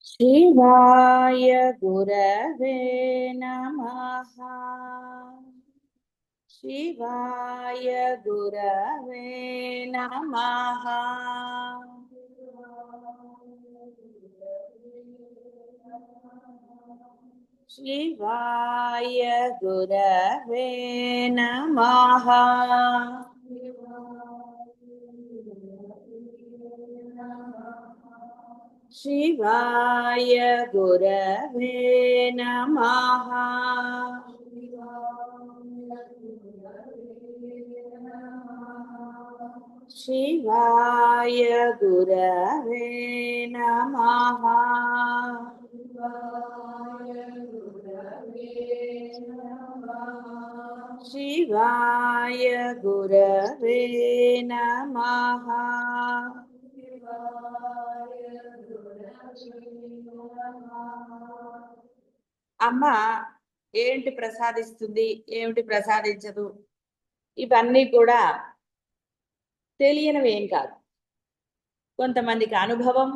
शिवाय गुरवे नमः। शिवाय गुरवे नमः। शिवाय गुरवे नमः। शिवाय गुरवे नमः। शिवाय गुरवे नमः। शिवाय गुरवे नमः। అమ్మ ఏంటి ప్రసాదిస్తుంది, ఏమిటి ప్రసాదించదు, ఇవన్నీ కూడా తెలియనివి ఏం కాదు. కొంతమందికి అనుభవం,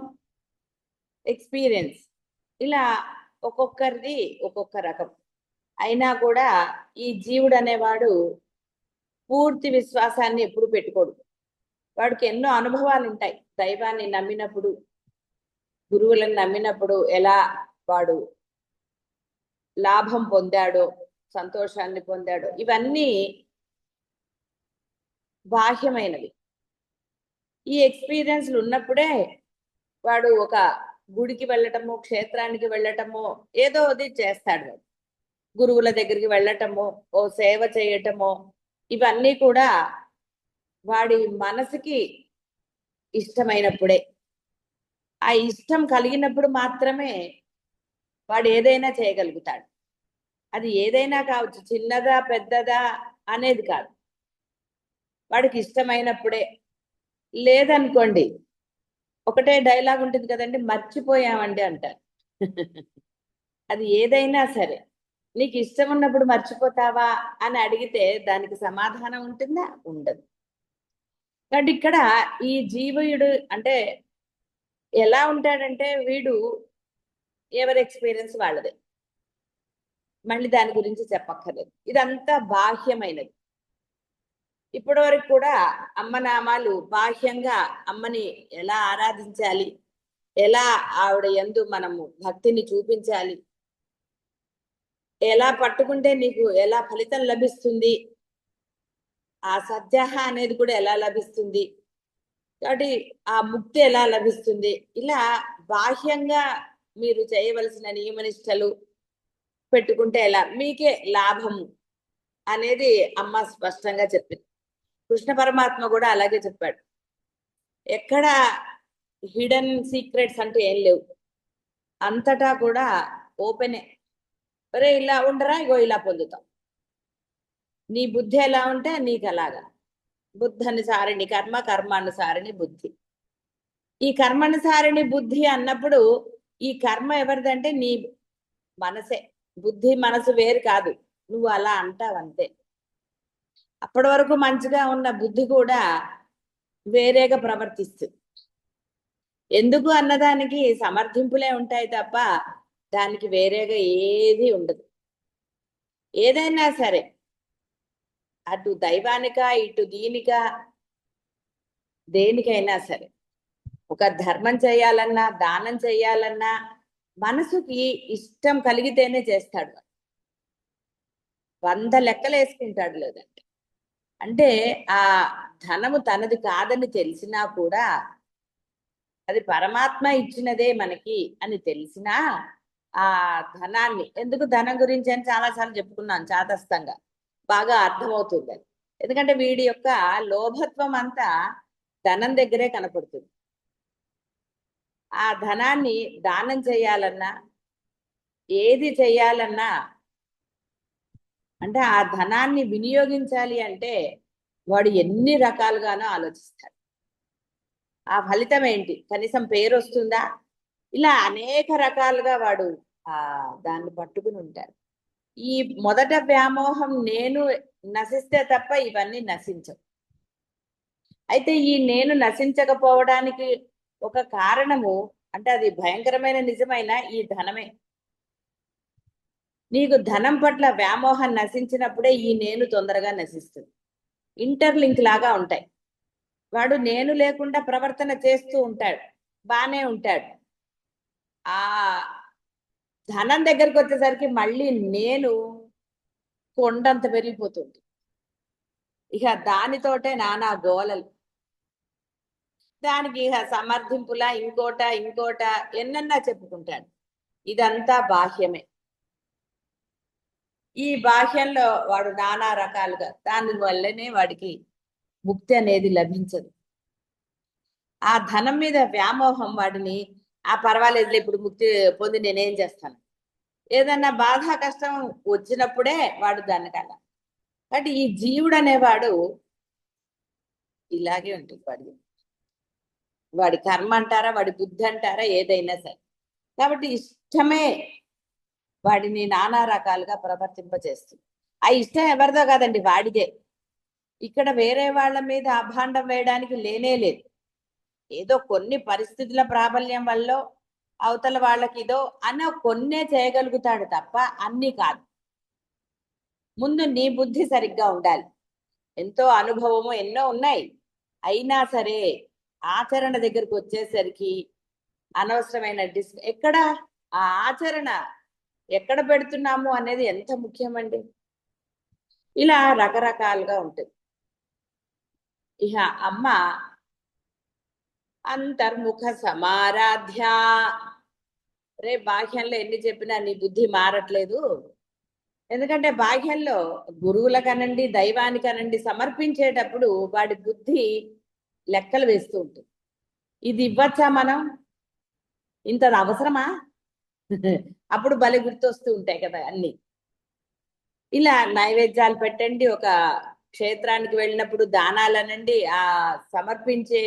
ఎక్స్పీరియన్స్, ఇలా ఒక్కొక్కరిది ఒక్కొక్క రకం. అయినా కూడా ఈ జీవుడు అనేవాడు పూర్తి విశ్వాసాన్ని ఎప్పుడు పెట్టుకోడు. వాడికి ఎన్నో అనుభవాలు ఉంటాయి. దైవాన్ని నమ్మినప్పుడు, గురువులను నమ్మినప్పుడు ఎలా వాడు లాభం పొందాడో, సంతోషాన్ని పొందాడో, ఇవన్నీ బాహ్యమైనవి. ఈ ఎక్స్పీరియన్స్లు ఉన్నప్పుడే వాడు ఒక గుడికి వెళ్ళటము, క్షేత్రానికి వెళ్ళటము, ఏదో అది చేస్తాడు. వాడు గురువుల దగ్గరికి వెళ్ళటము, ఓ సేవ చేయటము, ఇవన్నీ కూడా వాడి మనసుకి ఇష్టమైనప్పుడే. ఆ ఇష్టం కలిగినప్పుడు మాత్రమే వాడు ఏదైనా చేయగలుగుతాడు. అది ఏదైనా కావచ్చు, చిన్నదా పెద్దదా అనేది కాదు, వాడికి ఇష్టమైనప్పుడే. లేదనుకోండి, ఒకటే డైలాగ్ ఉంటుంది కదండి, మర్చిపోయామండి అంటారు. అది ఏదైనా సరే, నీకు ఇష్టం ఉన్నప్పుడు మర్చిపోతావా అని అడిగితే దానికి సమాధానం ఉంటుందా? ఉండదు. కాబట్టి ఇక్కడ ఈ జీవుడు అంటే ఎలా ఉంటాడంటే, వీడు ఎవరి ఎక్స్పీరియన్స్ వాళ్ళదే, మళ్ళీ దాని గురించి చెప్పక్కర్లేదు. ఇదంతా బాహ్యమైనది. ఇప్పటి వరకు కూడా అమ్మ నామాలు బాహ్యంగా అమ్మని ఎలా ఆరాధించాలి, ఎలా ఆవిడ యందు మనము భక్తిని చూపించాలి, ఎలా పట్టుకుంటే నీకు ఎలా ఫలితం లభిస్తుంది, ఆ సత్యాహ అనేది కూడా ఎలా లభిస్తుంది, కాబట్టి ఆ ముక్తి ఎలా లభిస్తుంది, ఇలా బాహ్యంగా మీరు చేయవలసిన నియమనిష్టలు పెట్టుకుంటే ఎలా మీకే లాభము అనేది అమ్మ స్పష్టంగా చెప్పింది. కృష్ణ పరమాత్మ కూడా అలాగే చెప్పాడు. ఎక్కడ హిడెన్ సీక్రెట్స్ అంటూ ఏం లేవు, అంతటా కూడా ఓపెనే. ఒరే ఇలా ఉండరా, ఇగో ఇలా పొందుతాం. నీ బుద్ధి ఎలా ఉంటే నీకు అలాగా. బుద్ధనుసారిణి కర్మ, కర్మానుసారిణి బుద్ధి. ఈ కర్మానుసారిణి బుద్ధి అన్నప్పుడు ఈ కర్మ ఎవరిదంటే నీ మనసే. బుద్ధి మనసు వేరు కాదు, నువ్వు అలా అంటావంతే. అప్పటి వరకు మంచిగా ఉన్న బుద్ధి కూడా వేరేగా ప్రవర్తిస్తుంది. ఎందుకు అన్నదానికి సమర్థింపులే ఉంటాయి తప్ప దానికి వేరేగా ఏది ఉండదు. ఏదైనా సరే, అటు దైవానిక ఇటు దీనిక దేనికైనా సరే, ఒక ధర్మం చేయాలన్నా, దానం చేయాలన్నా మనసుకి ఇష్టం కలిగితేనే చేస్తాడు. 100 లెక్కలు వేసుకుంటాడు. లేదంటే అంటే ఆ ధనము తనది కాదని తెలిసినా కూడా, అది పరమాత్మ ఇచ్చినదే మనకి అని తెలిసినా, ఆ ధనాన్ని, ఎందుకు ధనం గురించి అని చాలాసార్లు చెప్పుకున్నాను చాదస్తంగా, బాగా అర్థమవుతుందని. ఎందుకంటే వీడి యొక్క లోభత్వం అంతా ధనం దగ్గరే కనపడుతుంది. ఆ ధనాన్ని దానం చేయాలన్నా, ఏది చేయాలన్నా, అంటే ఆ ధనాన్ని వినియోగించాలి అంటే వాడు ఎన్ని రకాలుగానో ఆలోచిస్తాడు. ఆ ఫలితం ఏంటి, కనీసం పేరు వస్తుందా, ఇలా అనేక రకాలుగా వాడు ఆ దాన్ని పట్టుకుని ఉంటాడు. ఈ మొదట వ్యామోహం నేను నశిస్తే తప్ప ఇవన్నీ నశించవు. అయితే ఈ నేను నశించకపోవడానికి ఒక కారణము అంటే అది భయంకరమైన నిజమైన ఈ ధనమే. నీకు ధనం పట్ల వ్యామోహం నశించినప్పుడే ఈ నేను తొందరగా నశిస్తుంది. ఇంటర్లింక్ లాగా ఉంటాయి. వాడు నేను లేకుండా ప్రవర్తన చేస్తూ ఉంటాడు, బానే ఉంటాడు. ఆ ధనం దగ్గరికి వచ్చేసరికి మళ్ళీ నేను కొండంత పెరిగిపోతుంది. ఇక దానితోటే నానా గోలలు. దానికి ఇక సమర్థింపులా ఇంకోట ఎన్నన్నా చెప్పుకుంటాడు. ఇదంతా బాహ్యమే. ఈ బాహ్యంలో వాడు నానా రకాలుగా, దాని వల్లనే వాడికి ముక్తి అనేది లభించదు. ఆ ధనం మీద వ్యామోహం వాడిని పర్వాలేదులే ఇప్పుడు ముక్తి పొంది నేనేం చేస్తాను, ఏదన్నా బాధ కష్టం వచ్చినప్పుడే వాడు దాన్ని కల. కాబట్టి ఈ జీవుడు అనేవాడు ఇలాగే ఉంటుంది. వాడి కర్మ అంటారా, వాడి బుద్ధి అంటారా, ఏదైనా సరే. కాబట్టి ఇష్టమే వాడిని నానా రకాలుగా ప్రవర్తింపజేస్తుంది. ఆ ఇష్టం ఎవరిదో కాదండి, వాడిదే. ఇక్కడ వేరే వాళ్ళ మీద అభాండం వేయడానికి లేనే లేదు. ఏదో కొన్ని పరిస్థితుల ప్రాబల్యం వల్ల అవతల వాళ్ళకి ఇదో అన్న కొన్నే చేయగలుగుతాడు తప్ప అన్ని కాదు. ముందు నీ బుద్ధి సరిగ్గా ఉండాలి. ఎంతో అనుభవము ఎన్నో ఉన్నాయి, అయినా సరే ఆచరణ దగ్గరకు వచ్చేసరికి అనవసరమైన ఎక్కడ ఆ ఆచరణ ఎక్కడ పెడుతున్నాము అనేది ఎంత ముఖ్యమండి. ఇలా రకరకాలుగా ఉంటుంది. ఇహ అమ్మ అంతర్ముఖ సమారాధ్య. రే బాహ్యంలో ఎన్ని చెప్పినా నీ బుద్ధి మారట్లేదు. ఎందుకంటే బాహ్యంలో గురువులకనండి, దైవానికనండి సమర్పించేటప్పుడు వాడి బుద్ధి లెక్కలు వేస్తూ ఉంటుంది. ఇది ఇవ్వచ్చా మనం, ఇంత అవసరమా అప్పుడు భలే గుర్తొస్తూ ఉంటాయి కదా అన్ని. ఇలా నైవేద్యాలు పెట్టండి, ఒక క్షేత్రానికి వెళ్ళినప్పుడు దానాలనండి, సమర్పించే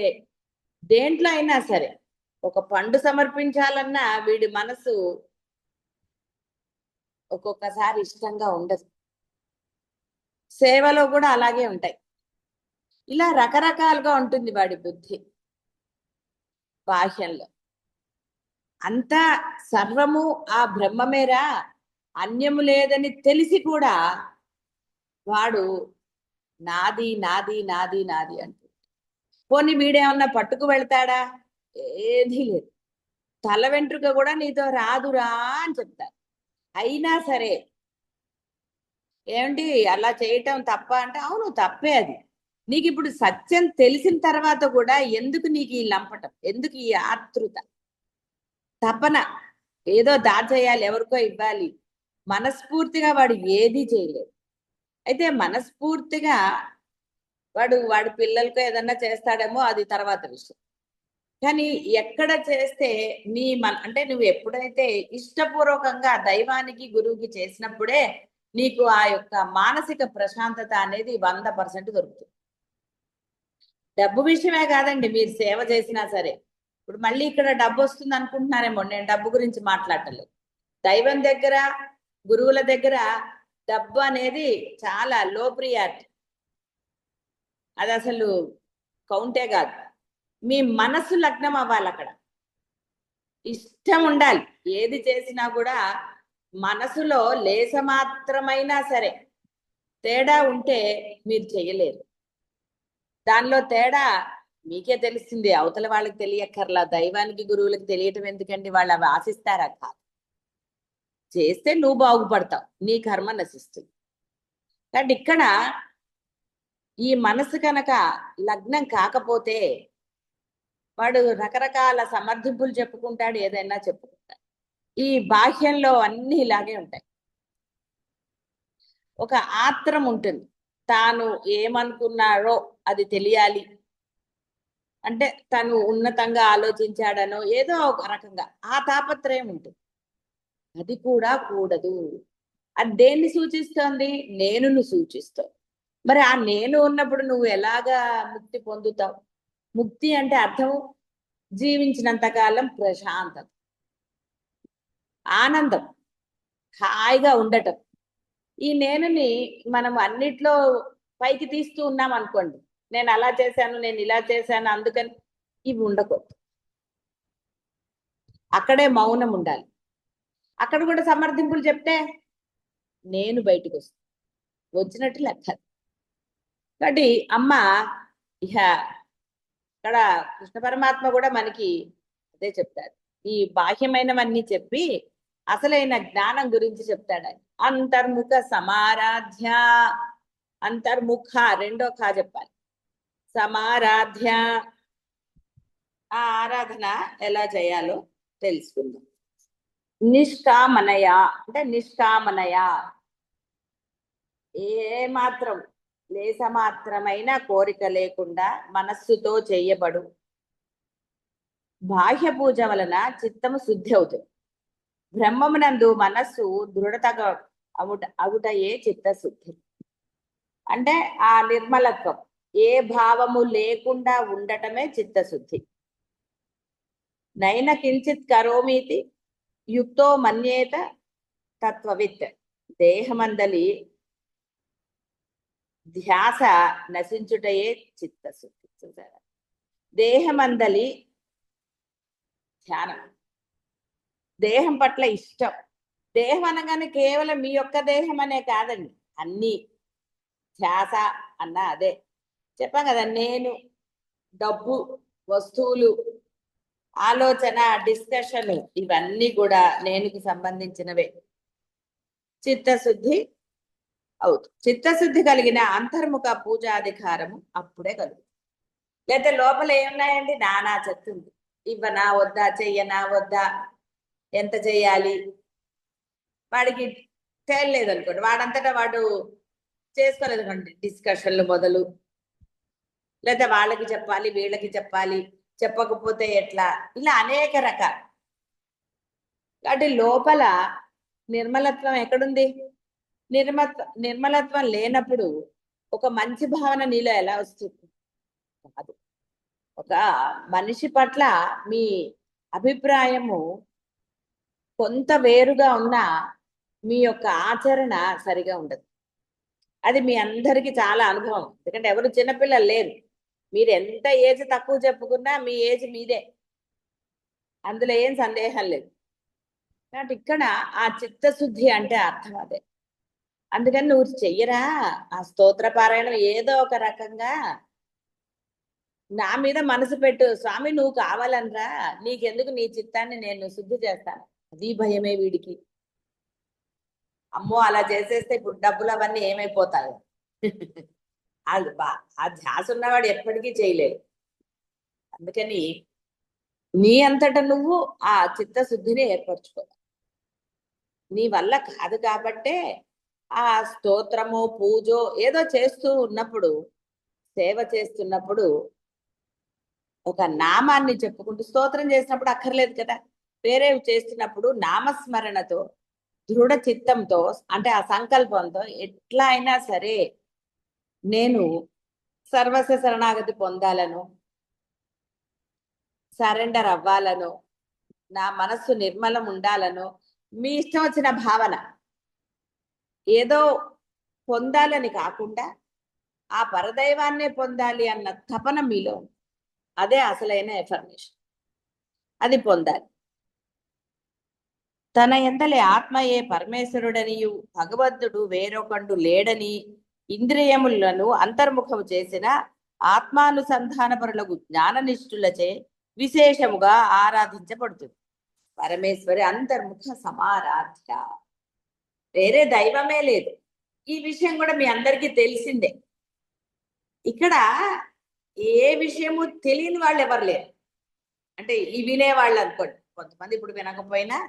దేంట్లో అయినా సరే, ఒక పండు సమర్పించాలన్నా వీడి మనసు ఒక్కొక్కసారి ఇష్టంగా ఉండదు. సేవలో కూడా అలాగే ఉంటాయి. ఇలా రకరకాలుగా ఉంటుంది వాడి బుద్ధి. బాహ్యంలో అంతా సర్వము ఆ బ్రహ్మమేరా, అన్యము లేదని తెలిసి కూడా వాడు నాది నాది నాది నాది అంటూ. పోనీ వీడేమన్నా పట్టుకు వెళ్తాడా, ఏదీ లేదు. తల వెంట్రుక కూడా నీతో రాదురా అని చెప్తారు. అయినా సరే ఏమిటి అలా చేయటం తప్ప అంటే, అవును తప్పే అది. నీకు ఇప్పుడు సత్యం తెలిసిన తర్వాత కూడా ఎందుకు నీకు ఈ లంపటం, ఎందుకు ఈ ఆతృత, తపన, ఏదో దాచేయాలి, ఎవరికో ఇవ్వాలి. మనస్ఫూర్తిగా వాడు ఏదీ చేయలేదు. అయితే మనస్ఫూర్తిగా వాడి పిల్లలకో ఏదన్నా చేస్తాడేమో, అది తర్వాత విషయం. కానీ ఎక్కడ చేస్తే అంటే నువ్వు ఎప్పుడైతే ఇష్టపూర్వకంగా దైవానికి గురువుకి చేసినప్పుడే నీకు ఆ యొక్క మానసిక ప్రశాంతత అనేది 100% దొరుకుతుంది. డబ్బు విషయమే కాదండి, మీరు సేవ చేసినా సరే. ఇప్పుడు మళ్ళీ ఇక్కడ డబ్బు వస్తుంది అనుకుంటున్నారేమో, నేను డబ్బు గురించి మాట్లాడలేదు. దైవం దగ్గర, గురువుల దగ్గర డబ్బు అనేది చాలా లో ప్రియారిటీ. అది అసలు కౌంటే కాదు. మీ మనసు లగ్నం అవ్వాలి అక్కడ, ఇష్టం ఉండాలి. ఏది చేసినా కూడా మనసులో లేస మాత్రమైనా సరే తేడా ఉంటే మీరు చేయలేరు. దానిలో తేడా మీకే తెలుస్తుంది, అవతల వాళ్ళకి తెలియక్కర్లా. దైవానికి గురువులకు తెలియటం ఎందుకండి, వాళ్ళు అవి ఆశిస్తారా? కాదు. చేస్తే నువ్వు బాగుపడతావు, నీ కర్మ నశిస్తుంది. కాబట్టి ఇక్కడ ఈ మనసు కనుక లగ్నం కాకపోతే వాడు రకరకాల సమర్థింపులు చెప్పుకుంటాడు, ఏదైనా చెప్పుకుంటాడు. ఈ బాహ్యంలో అన్ని ఇలాగే ఉంటాయి. ఒక ఆత్రం ఉంటుంది, తాను ఏమనుకున్నాడో అది తెలియాలి అంటే, తను ఉన్నతంగా ఆలోచించాడనో ఏదో ఒక రకంగా ఆ తాపత్రయం ఉంటుంది. అది కూడా కూడదు. అది దేన్ని సూచిస్తోంది? నేనును సూచిస్తోంది. మరి ఆ నేను ఉన్నప్పుడు నువ్వు ఎలాగా ముక్తి పొందుతావు? ముక్తి అంటే అర్థం జీవించినంత కాలం ప్రశాంతత, ఆనందం, హాయిగా ఉండటం. ఈ నేనుని మనం అన్నిట్లో పైకి తీస్తూ ఉన్నాం అనుకోండి, నేను అలా చేశాను, నేను ఇలా చేశాను అందుకని, ఇవి ఉండకూడదు. అక్కడే మౌనం ఉండాలి. అక్కడ కూడా సమర్థింపులు చెప్తే నేను బయటకు వస్తాను, వచ్చినట్టు లెక్క. కాబట్టి అమ్మ ఇహ ఇక్కడ కృష్ణ పరమాత్మ కూడా మనకి అదే చెప్తాడు. ఈ బాహ్యమైనవన్నీ చెప్పి అసలైన జ్ఞానం గురించి చెప్తాడు ఆయన. అంతర్ముఖ సమారాధ్య, అంతర్ముఖ రెండో ఖా చెప్పాలి. సమారాధ్య, ఆ ఆరాధన ఎలా చేయాలో తెలుసుకుందాం. నిష్కామనయ అంటే నిష్కామనయ, ఏ మాత్రం లేసమాత్రమైన కోరిక లేకుండా మనస్సుతో చేయబడు బాహ్య పూజ వలన చిత్తము శుద్ధి అవుతుంది. బ్రహ్మమునందు మనస్సు దృఢతగా అగుటయే చిత్తశుద్ధి. అంటే ఆ నిర్మలత్వం, ఏ భావము లేకుండా ఉండటమే చిత్తశుద్ధి. నైన కించిత్ కరోమీతి యుక్తో మన్యేత తత్వవిత్. దేహమందలి ధ్యాస నశించుటయే చిత్తశుద్ధి. చూసారా, దేహమందలి ధ్యానం, దేహం పట్ల ఇష్టం. దేహం అనగానే కేవలం మీ యొక్క దేహం అనే కాదండి, అన్ని ధ్యాస అన్న అదే చెప్పాం కదా. నేను, డబ్బు, వస్తువులు, ఆలోచన, డిస్కషన్, ఇవన్నీ కూడా నేనుకి సంబంధించినవే. చిత్తశుద్ధి అవుతుంది. చిత్తశుద్ధి కలిగిన అంతర్ముఖ పూజాధికారము అప్పుడే కలుగుతుంది. లేకపోతే లోపల ఏమున్నాయండి, నానా చెప్తుంది. ఇవ్వనా వద్దా, చెయ్యనా వద్దా, ఎంత చెయ్యాలి, వాడికి తేలలేదు అనుకోండి, వాడంతటా వాడు చేసుకోలేదు అనుకోండి, డిస్కషన్లు మొదలు. లేదా వాళ్ళకి చెప్పాలి, వీళ్ళకి చెప్పాలి, చెప్పకపోతే ఎట్లా, ఇలా అనేక రకాలు. కాబట్టి లోపల నిర్మలత్వం ఎక్కడుంది? నిర్మలత్వం లేనప్పుడు ఒక మంచి భావన నీలో ఎలా వస్తుంది? కాదు. ఒక మనిషి పట్ల మీ అభిప్రాయము కొంత వేరుగా ఉన్నా మీ యొక్క ఆచరణ సరిగా ఉండదు. అది మీ అందరికీ చాలా అనుభవం. ఎందుకంటే ఎవరు చిన్నపిల్లలు లేరు. మీరు ఎంత ఏజ్ తక్కువ చెప్పుకున్నా మీ ఏజ్ మీదే, అందులో ఏం సందేహం లేదు. కాబట్టి ఇక్కడ ఆ చిత్తశుద్ధి అంటే అర్థం అదే. అందుకని నువ్వు చెయ్యరా ఆ స్తోత్ర పారాయణం ఏదో ఒక రకంగా నా మీద మనసు పెట్టు స్వామి, నువ్వు కావాలనరా, నీకెందుకు, నీ చిత్తాన్ని నేను శుద్ధి చేస్తాను. అది భయమే వీడికి. అమ్మో అలా చేసేస్తే ఇప్పుడు డబ్బులు అవన్నీ ఏమైపోతాయి. అది ఆ ధ్యాస ఉన్నవాడు ఎప్పటికీ చేయలేడు. అందుకని నీ అంతటా నువ్వు ఆ చిత్తశుద్ధిని ఏర్పరచుకో. నీ వల్ల కాదు కాబట్టే ఆ స్తోత్రము, పూజో ఏదో చేస్తూ ఉన్నప్పుడు, సేవ చేస్తున్నప్పుడు ఒక నామాన్ని చెప్పుకుంటూ, స్తోత్రం చేసినప్పుడు అక్కర్లేదు కదా, వేరే చేస్తున్నప్పుడు నామస్మరణతో దృఢ చిత్తంతో, అంటే ఆ సంకల్పంతో ఎట్లా అయినా సరే నేను సర్వస్వ శరణాగతి పొందాలను, సరెండర్ అవ్వాలను, నా మనస్సు నిర్మలం ఉండాలను, మీ ఇష్టం వచ్చిన భావన ఏదో పొందాలని కాకుండా ఆ పరదైవాన్నే పొందాలి అన్న తపన మీలో, అదే అసలైన ఎఫర్మేషన్. అది పొందాలి. తన ఎందలి ఆత్మయే పరమేశ్వరుడనియు భగవంతుడు వేరొకండు లేడని ఇంద్రియములను అంతర్ముఖము చేసిన ఆత్మానుసంధానపరులకు జ్ఞాననిష్ఠులచే విశేషముగా ఆరాధించబడుతుంది. పరమేశ్వరి అంతర్ముఖ సమారాధ్య, వేరే దైవమే లేదు. ఈ విషయం కూడా మీ అందరికీ తెలిసిందే. ఇక్కడ ఏ విషయము తెలియని వాళ్ళు ఎవరు లేరు. అంటే ఈ వినేవాళ్ళు అనుకోండి, కొంతమంది ఇప్పుడు వినకపోయినా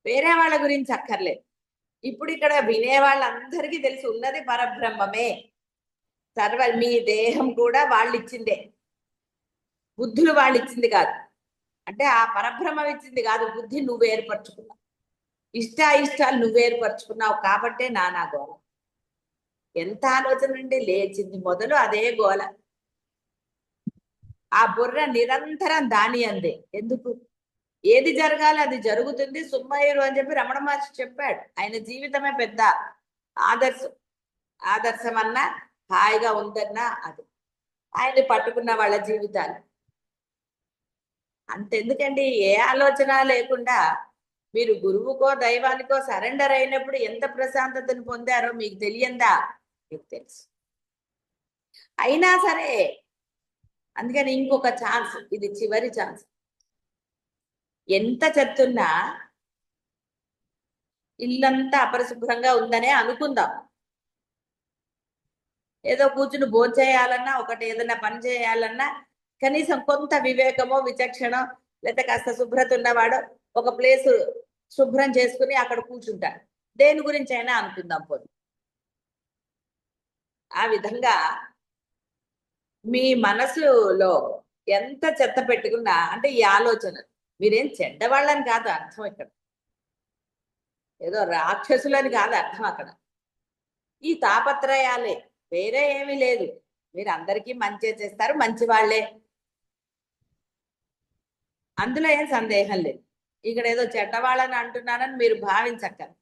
వేరే వాళ్ళ గురించి అక్కర్లేదు. ఇప్పుడు ఇక్కడ వినే వాళ్ళందరికీ తెలిసి ఉన్నది పరబ్రహ్మమే. మీ దేహం కూడా వాళ్ళు ఇచ్చిందే, బుద్ధులు వాళ్ళు ఇచ్చింది కాదు. అంటే ఆ పరబ్రహ్మం ఇచ్చింది కాదు, బుద్ధి నువ్వు ఏర్పరచుకున్నావు, ఇష్టాయిష్టాలు నువ్వు ఏర్పరచుకున్నావు. కాబట్టే నానా గోల. ఎంత ఆలోచన నుండి లేచింది మొదలు అదే గోల. ఆ బుర్ర నిరంతరం దాని అందే. ఎందుకు? ఏది జరగాలి అది జరుగుతుంది సుమ్మయ్యరు అని చెప్పి రమణ మహర్షి చెప్పాడు. ఆయన జీవితమే పెద్ద ఆదర్శం. ఆదర్శం అన్నా హాయిగా ఉందన్నా అది. ఆయన్ని పట్టుకున్న వాళ్ళ జీవితాలు అంతెందుకండి, ఏ ఆలోచన లేకుండా మీరు గురువుకో దైవానికో సరెండర్ అయినప్పుడు ఎంత ప్రశాంతతను పొందారో మీకు తెలియందా? మీకు తెలుసు. అయినా సరే, అందుకని ఇంకొక ఛాన్స్, ఇది చివరి ఛాన్స్. ఎంత చెత్తున్నా ఇల్లంతా అపరిశుభ్రంగా ఉందనే అనుకుందాం. ఏదో కూర్చుని భోంచేయాలన్నా, ఒకటి ఏదైనా పని చేయాలన్నా కనీసం కొంత వివేకమో విచక్షణో, లేకపోతే కాస్త శుభ్రత ఉన్నవాడు ఒక ప్లేస్ శుభ్రం చేసుకుని అక్కడ కూర్చుంటాడు. దేని గురించి అయినా అనుకుందాం పోనీ. ఆ విధంగా మీ మనసులో ఎంత చెత్త పెట్టుకున్నా, అంటే ఈ ఆలోచన, మీరేం చెడ్డవాళ్ళని కాదు అర్థం ఇక్కడ, ఏదో రాక్షసులని కాదు అర్థం అక్కడ. ఈ తాపత్రయాలే, వేరే ఏమీ లేదు. మీరు అందరికీ మంచి చేస్తారు, మంచి వాళ్ళే, అందులో ఏం సందేహం లేదు. ఇక్కడ ఏదో చెడ్డవాళ్ళని అంటున్నానని మీరు భావించక్కర్.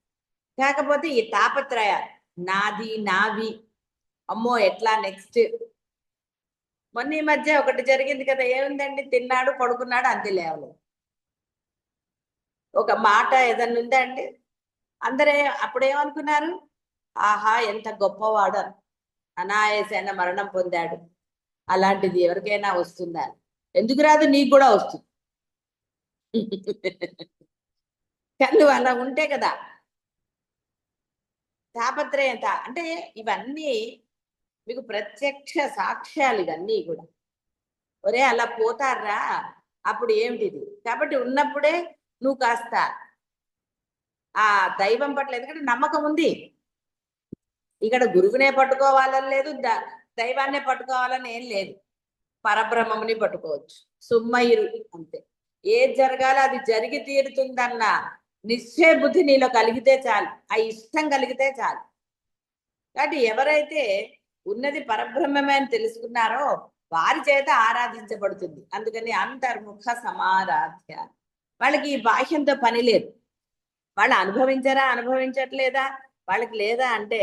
కాకపోతే ఈ తాపత్రయాలు, నాది నావి, అమ్మో ఎట్లా నెక్స్ట్. మొన్న ఈ మధ్య ఒకటి జరిగింది కదా, ఏముందండి, తిన్నాడు పడుకున్నాడు అంతే, లేవలేదు. ఒక మాట ఏదన్నా ఉందా అండి? అందరే అప్పుడేమనుకున్నారు, ఆహా ఎంత గొప్పవాడు, అనాయాసైన మరణం పొందాడు, అలాంటిది ఎవరికైనా వస్తుందా? ఎందుకు రాదు, నీకు కూడా వస్తుంది. కళ్ళు అలా ఉంటే కదా తాపత్రయం. అంటే ఇవన్నీ మీకు ప్రత్యక్ష సాక్ష్యాలు, ఇవన్నీ కూడా. ఒరే అలా పోతారా, అప్పుడు ఏమిటిది? కాబట్టి ఉన్నప్పుడే నువ్వు కాస్త ఆ దైవం పట్ల, ఎందుకంటే నమ్మకం ఉంది. ఇక్కడ గురువునే పట్టుకోవాలని లేదు, దైవాన్నే పట్టుకోవాలని ఏం లేదు. పరబ్రహ్మముని పట్టుకోవచ్చు, సుమ్మయిరు అంతే. ఏది జరగాలో అది జరిగి తీరుతుందన్న నిశ్చయ బుద్ధి నీలో కలిగితే చాలు, ఆ ఇష్టం కలిగితే చాలు. కాబట్టి ఎవరైతే ఉన్నది పరబ్రహ్మమే అని తెలుసుకున్నారో వారి చేత ఆరాధించబడుతుంది. అందుకని అంతర్ముఖ సమారాధ్య. వాళ్ళకి ఈ బాహ్యంతో పని లేదు. వాళ్ళు అనుభవించారా, అనుభవించట్లేదా, వాళ్ళకి లేదా అంటే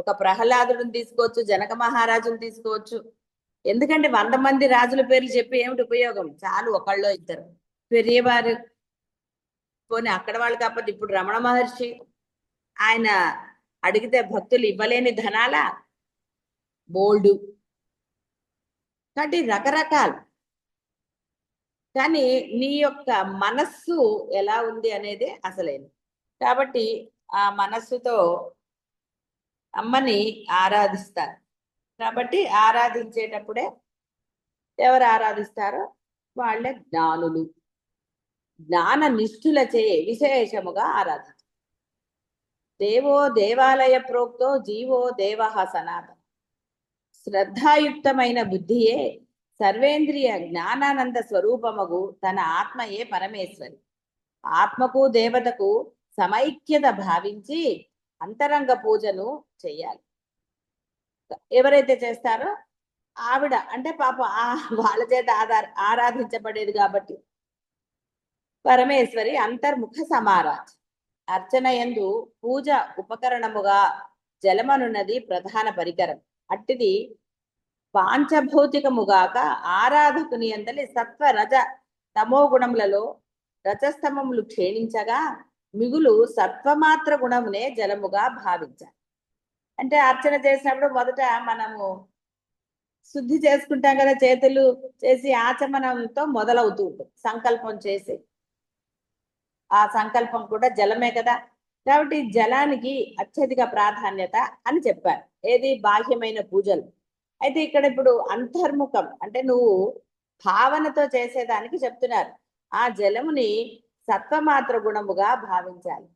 ఒక ప్రహ్లాదుడిని తీసుకోవచ్చు, జనక మహారాజుని తీసుకోవచ్చు. ఎందుకంటే 100 మంది రాజుల పేర్లు చెప్పి ఏమిటి ఉపయోగం? చాలు ఒకళ్ళో ఇద్దరు పెరియవారు. పోనీ అక్కడ వాళ్ళు కాకపోతే ఇప్పుడు రమణ మహర్షి, ఆయన అడిగితే భక్తులు ఇవ్వలేని ధనాల బోల్డు. కాబట్టి రకరకాలు. కానీ నీ యొక్క మనస్సు ఎలా ఉంది అనేది అసలైనది. కాబట్టి ఆ మనస్సుతో అమ్మని ఆరాధిస్తారు. కాబట్టి ఆరాధించేటప్పుడే ఎవరు ఆరాధిస్తారో వాళ్ళే జ్ఞానులు. జ్ఞాన నిష్ఠులచే విశేషముగా ఆరాధించారు. దేవో దేవాలయ ప్రోక్తో జీవో దేవ సనాతన. శ్రద్ధాయుక్తమైన బుద్ధియే సర్వేంద్రియ జ్ఞానానంద స్వరూపముగు తన ఆత్మయే పరమేశ్వరి. ఆత్మకు దేవతకు సమైక్యత భావించి అంతరంగ పూజను చెయ్యాలి. ఎవరైతే చేస్తారో ఆవిడ అంటే పాప వాళ్ళ చేత ఆరాధించబడేది కాబట్టి పరమేశ్వరి అంతర్ముఖ సమారాధ. అర్చన యందు పూజ ఉపకరణముగా జలమనున్నది ప్రధాన పరికరం. అట్టిది పాంచభౌతికముగాక ఆరాధకుని అందలి సత్వ రజ తమో గుణములలో రజస్తమములు క్షీణించగా మిగులు సత్వమాత్ర గుణమునే జలముగా భావించాలి. అంటే అర్చన చేసినప్పుడు మొదట మనము శుద్ధి చేసుకుంటాం కదా, చేతులు చేసి ఆచమనంతో మొదలవుతూ ఉంటుంది. సంకల్పం చేసి ఆ సంకల్పం కూడా జలమే కదా. కాబట్టి జలానికి అత్యధిక ప్రాధాన్యత అని చెప్పారు. ఏది? బాహ్యమైన పూజలు. అయితే ఇక్కడ ఇప్పుడు అంతర్ముఖం అంటే నువ్వు భావనతో చేసేదానికి చెప్తున్నారు. ఆ జలముని సత్వమాత్ర గుణముగా భావించాలి.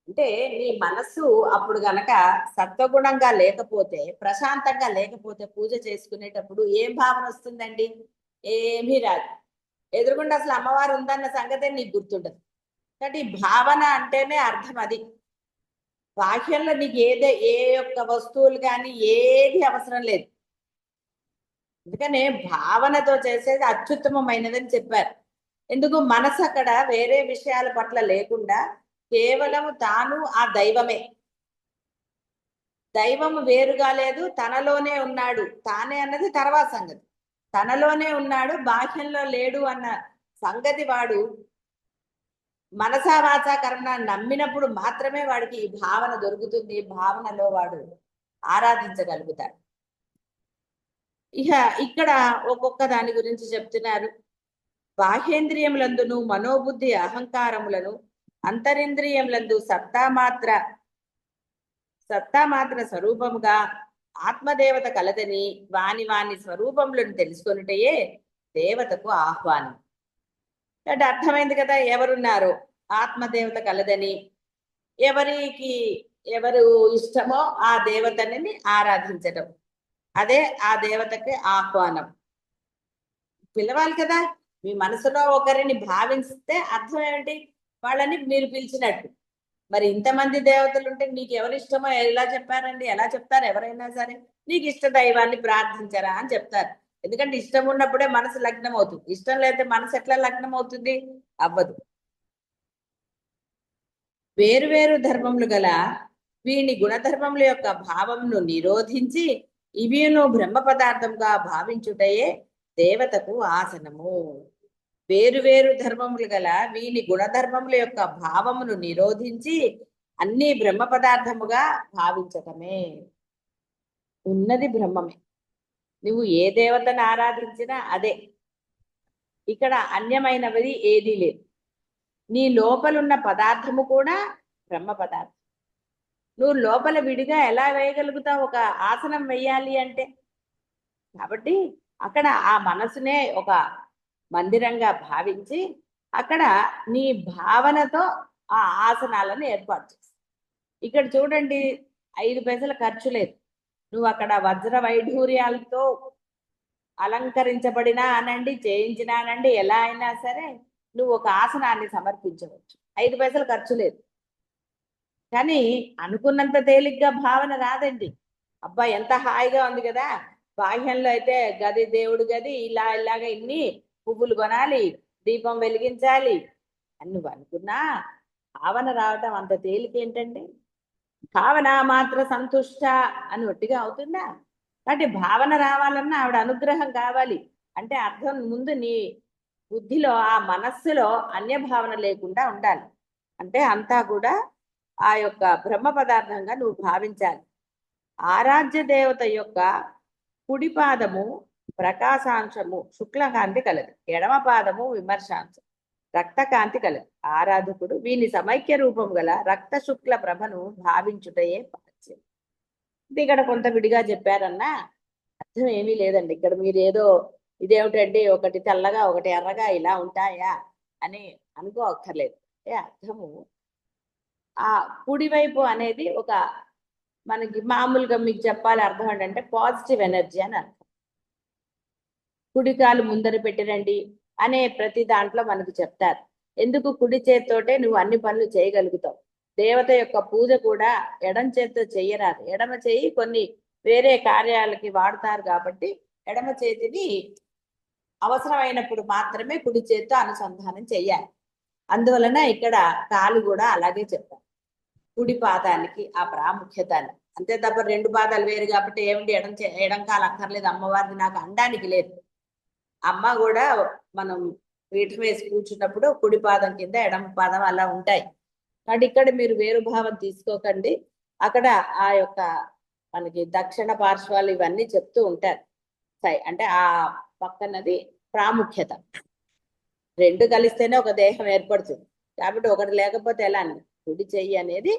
అంటే నీ మనస్సు అప్పుడు గనక సత్వగుణంగా లేకపోతే, ప్రశాంతంగా లేకపోతే పూజ చేసుకునేటప్పుడు ఏం భావన వస్తుందండి? ఏమీ రాదు. ఎదురుగుండా అసలు అమ్మవారు ఉందన్న సంగతే నీకు గుర్తుండదు. కాబట్టి భావన అంటేనే అర్థం అది. బాహ్యంలో నీకు ఏ యొక్క వస్తువులు కానీ ఏది అవసరం లేదు. అందుకనే భావనతో చేసేది అత్యుత్తమమైనదని చెప్పారు. ఎందుకు? మనసు అక్కడ వేరే విషయాల పట్ల లేకుండా కేవలం తాను ఆ దైవమే. దైవము వేరుగా లేదు, తనలోనే ఉన్నాడు. తానే అన్నది తర్వాత సంగతి. తనలోనే ఉన్నాడు, బాహ్యంలో లేడు అన్న సంగతి వాడు మనసా వాచా కర్మణ నమ్మినప్పుడు మాత్రమే వాడికి ఈ భావన దొరుకుతుంది. భావనలో వాడు ఆరాధించగలుగుతాడు. ఇక ఇక్కడ ఒక్కొక్క దాని గురించి చెప్తున్నారు. బాహ్యేంద్రియములందును మనోబుద్ధి అహంకారములను అంతరింద్రియములందు సత్తామాత్ర స్వరూపముగా ఆత్మదేవత కలదని వాని వాని స్వరూపములను తెలుసుకొనుటయే దేవతకు ఆహ్వానం. అంటే అర్థమైంది కదా, ఎవరున్నారో ఆత్మదేవత కలదని, ఎవరికి ఎవరు ఇష్టమో ఆ దేవతని ఆరాధించడం, అదే ఆ దేవతకి ఆహ్వానం. పిలవాలి కదా, మీ మనసులో ఒకరిని భావిస్తే అర్థం ఏమిటి, వాళ్ళని మీరు పిలిచినట్టు. మరి ఇంతమంది దేవతలు ఉంటే నీకు ఎవరు ఇష్టమో ఎలా చెప్పారండి, ఎలా చెప్తారు? ఎవరైనా సరే నీకు ఇష్ట దైవాన్ని ప్రార్థించరా అని చెప్తారు. ఎందుకంటే ఇష్టం ఉన్నప్పుడే మనసు లగ్నం అవుతుంది. ఇష్టం లేకపోతే మనసు ఎట్లా లగ్నం అవుతుంది? అవ్వదు. వేరువేరు ధర్మములు గల వీని గుణధర్మముల యొక్క భావమును నిరోధించి ఇవిను బ్రహ్మ పదార్థంగా భావించుటయే దేవతకు ఆసనము. వేరువేరు ధర్మములు గల వీని గుణధర్మముల యొక్క భావమును నిరోధించి అన్ని బ్రహ్మ పదార్థముగా భావించటమే. ఉన్నది బ్రహ్మమే. నువ్వు ఏ దేవతను ఆరాధించినా అదే. ఇక్కడ అన్యమైనది ఏదీ లేదు. నీ లోపలున్న పదార్థము కూడా బ్రహ్మ పదార్థం. నువ్వు లోపల విడిగా ఎలా వేయగలుగుతావు ఒక ఆసనం వేయాలి అంటే? కాబట్టి అక్కడ ఆ మనసునే ఒక మందిరంగా భావించి అక్కడ నీ భావనతో ఆ ఆసనాలను ఏర్పాటు చేస్తావు. ఇక్కడ చూడండి, 5 పైసల ఖర్చు లేదు. నువ్వు అక్కడ వజ్ర వైఢూర్యాలతో అలంకరించబడినా అనండి, చేయించినా అనండి, ఎలా అయినా సరే నువ్వు ఒక ఆసనాన్ని సమర్పించవచ్చు. 5 పైసలు ఖర్చు లేదు. కానీ అనుకున్నంత తేలిగ్గా భావన రాదండి. అబ్బా ఎంత హాయిగా ఉంది కదా, బాహ్యంలో అయితే గది దేవుడు గది ఇలాగా ఇన్ని పువ్వులు కొనాలి, దీపం వెలిగించాలి అని నువ్వు అనుకున్నా భావన రావటం అంత తేలికేంటండి? భావన మాత్ర సంతుష్ట అని ఒట్టిగా అవుతుందా? కాబట్టి భావన రావాలన్నా ఆవిడ అనుగ్రహం కావాలి. అంటే అర్థం ముందు నీ బుద్ధిలో ఆ మనస్సులో అన్య భావన లేకుండా ఉండాలి. అంటే అంతా కూడా ఆ యొక్క బ్రహ్మ పదార్థంగా నువ్వు భావించాలి. ఆరాధ్య దేవత యొక్క కుడి పాదము ప్రకాశాంశము శుక్లకాంతి కలదు, ఎడమ పాదము విమర్శాంశం రక్తకాంతి కలదు. ఆరాధకుడు వీని సమైక్య రూపం గల రక్త శుక్ల ప్రభను భావించుటయే పాచ్యం. ఇక్కడ కొంత విడిగా చెప్పారన్నా అర్థం ఏమీ లేదండి. ఇక్కడ మీరు ఏదో ఇదేమిటండి ఒకటి తెల్లగా ఒకటి ఎర్రగా ఇలా ఉంటాయా అని అనుకోక్కర్లేదు. అంటే అర్థము ఆ కుడివైపు అనేది ఒక మనకి మామూలుగా మీకు చెప్పాలి అర్థం ఏంటంటే పాజిటివ్ ఎనర్జీ అని అర్థం. కుడి కాలు ముందర పెట్టిరండి అనే ప్రతి దాంట్లో మనకు చెప్తారు. ఎందుకు కుడి చేతితోటే నువ్వు అన్ని పనులు చేయగలుగుతావు. దేవత యొక్క పూజ కూడా ఎడమ చేతితో చెయ్యరాదు. ఎడమ చేయి కొన్ని వేరే కార్యాలకి వాడతారు కాబట్టి ఎడమ చేతిని అవసరమైనప్పుడు మాత్రమే కుడి చేతితో అనుసంధానం చెయ్యాలి. అందువలన ఇక్కడ కాలు కూడా అలాగే చెప్పారు. కుడి పాదానికి ఆ ప్రాముఖ్యతని. అంతే తప్ప 2 పాదాలు వేరు కాబట్టి ఏమిటి ఎడం కాలు అక్కర్లేదు అమ్మవారిని నాకు అనడానికి లేదు. అమ్మ కూడా మనం పీఠం వేసి కూర్చున్నప్పుడు కుడి పాదం కింద ఎడమ పాదం అలా ఉంటాయి. కాబట్టి ఇక్కడ మీరు వేరు భావం తీసుకోకండి. అక్కడ ఆ యొక్క మనకి దక్షిణ పార్శ్వాలు ఇవన్నీ చెప్తూ ఉంటారు. అంటే ఆ పక్కనది ప్రాముఖ్యత. 2 కలిస్తేనే ఒక దేహం ఏర్పడుతుంది. కాబట్టి ఒకటి లేకపోతే ఎలా? కుడి చెయ్యి అనేది